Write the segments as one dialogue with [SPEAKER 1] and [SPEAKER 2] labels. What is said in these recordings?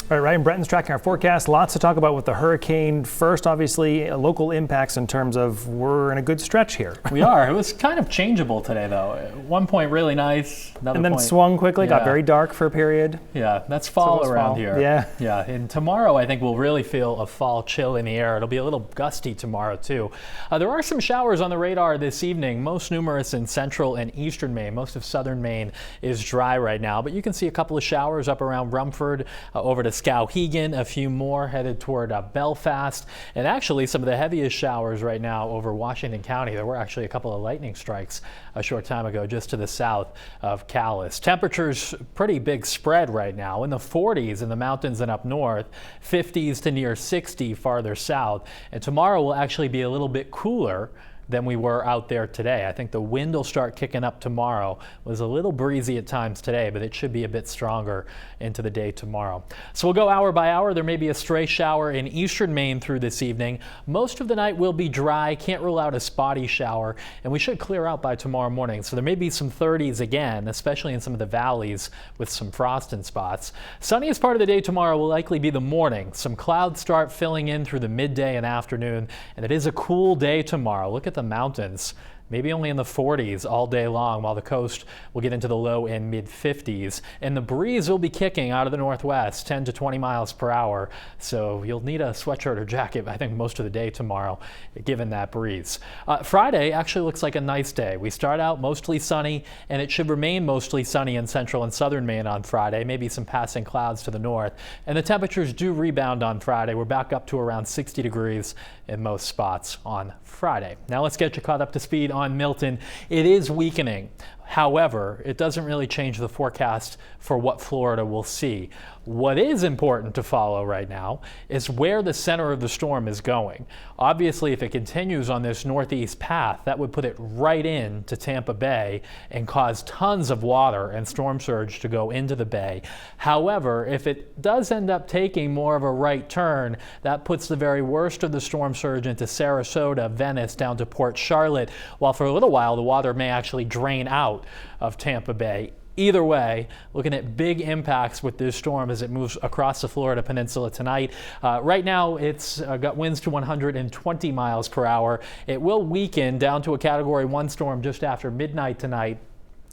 [SPEAKER 1] All right, Ryan Bretton's tracking our forecast. Lots to talk about with the hurricane. First, obviously, local impacts in terms of we're in a good stretch here.
[SPEAKER 2] We are. It was kind of changeable today, though. At one point, really nice. Another
[SPEAKER 1] and then
[SPEAKER 2] point,
[SPEAKER 1] swung quickly, got
[SPEAKER 2] yeah.
[SPEAKER 1] very dark for a period.
[SPEAKER 2] Yeah, that's fall around here.
[SPEAKER 1] Yeah.
[SPEAKER 2] Yeah, and tomorrow I think we'll really feel a fall chill in the air. It'll be a little gusty tomorrow, too. There are some showers on the radar this evening, most numerous in central and eastern Maine. Most of southern Maine is dry right now, but you can see a couple of showers up around Rumford, over to Skowhegan, a few more headed toward Belfast, and actually some of the heaviest showers right now over Washington County. There were actually a couple of lightning strikes a short time ago just to the south of Calais. Temperatures pretty big spread right now, in the 40s in the mountains and up north, 50s to near 60 farther south, and tomorrow will actually be a little bit cooler than we were out there today. I think the wind will start kicking up tomorrow. It was a little breezy at times today, but it should be a bit stronger into the day tomorrow. So we'll go hour by hour. There may be a stray shower in eastern Maine through this evening. Most of the night will be dry. Can't rule out a spotty shower, and we should clear out by tomorrow morning. So there may be some 30s again, especially in some of the valleys with some frost in spots. Sunniest part of the day tomorrow will likely be the morning. Some clouds start filling in through the midday and afternoon, and it is a cool day tomorrow. Look at the mountains, maybe only in the 40s all day long, while the coast will get into the low and mid 50s. And the breeze will be kicking out of the northwest, 10 to 20 miles per hour. So you'll need a sweatshirt or jacket, I think, most of the day tomorrow, given that breeze. Friday actually looks like a nice day. We start out mostly sunny, and it should remain mostly sunny in central and southern Maine on Friday, maybe some passing clouds to the north. And the temperatures do rebound on Friday. We're back up to around 60 degrees in most spots on Friday. Now let's get you caught up to speed on Milton. It is weakening. However, it doesn't really change the forecast for what Florida will see. What is important to follow right now is where the center of the storm is going. Obviously, if it continues on this northeast path, that would put it right into Tampa Bay and cause tons of water and storm surge to go into the bay. However, if it does end up taking more of a right turn, that puts the very worst of the storm surge into Sarasota, Venice, down to Port Charlotte, while for a little while the water may actually drain out of Tampa Bay. Either way, looking at big impacts with this storm as it moves across the Florida Peninsula tonight. Right now, it's got winds to 120 miles per hour. It will weaken down to a Category 1 storm just after midnight tonight,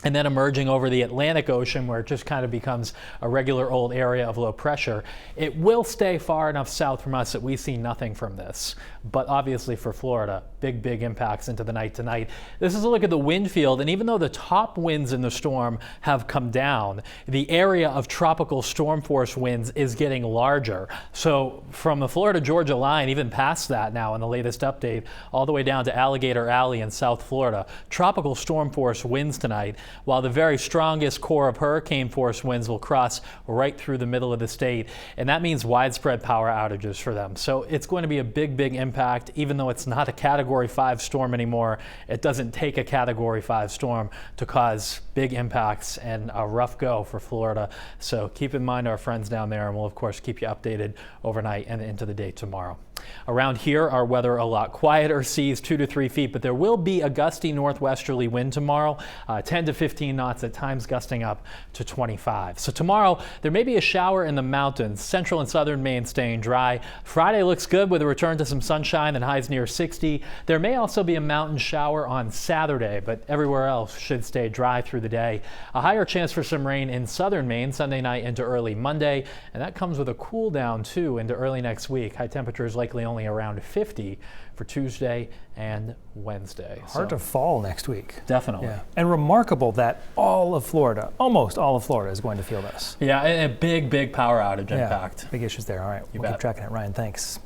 [SPEAKER 2] and then emerging over the Atlantic Ocean, where it just kind of becomes a regular old area of low pressure. It will stay far enough south from us that we see nothing from this. But obviously for Florida, big impacts into the night tonight. This is a look at the wind field, and even though the top winds in the storm have come down, the area of tropical storm force winds is getting larger. So from the Florida-Georgia line, even past that now in the latest update, all the way down to Alligator Alley in South Florida, tropical storm force winds tonight, while the very strongest core of hurricane force winds will cross right through the middle of the state, and that means widespread power outages for them. So it's going to be a big impact. Even though it's not a Category 5 storm anymore, it doesn't take a Category 5 storm to cause big impacts and a rough go for Florida. So keep in mind our friends down there, and we'll of course keep you updated overnight and into the day tomorrow. Around here, our weather a lot quieter, seas 2 to 3 feet, but there will be a gusty northwesterly wind tomorrow, 10 to 15 knots, at times gusting up to 25. So tomorrow, there may be a shower in the mountains, central and southern Maine staying dry. Friday looks good with a return to some sunshine and highs near 60. There may also be a mountain shower on Saturday, but everywhere else should stay dry through the day. A higher chance for some rain in southern Maine Sunday night into early Monday, and that comes with a cool down too into early next week. High temperatures likely only around 50 for Tuesday and Wednesday.
[SPEAKER 1] Hard to fall next week.
[SPEAKER 2] Definitely.
[SPEAKER 1] Yeah. And remarkable that all of Florida, almost all of Florida, is going to feel this.
[SPEAKER 2] Yeah, and a big power outage impact.
[SPEAKER 1] Big issues there. All right, we'll keep tracking it. Ryan, thanks.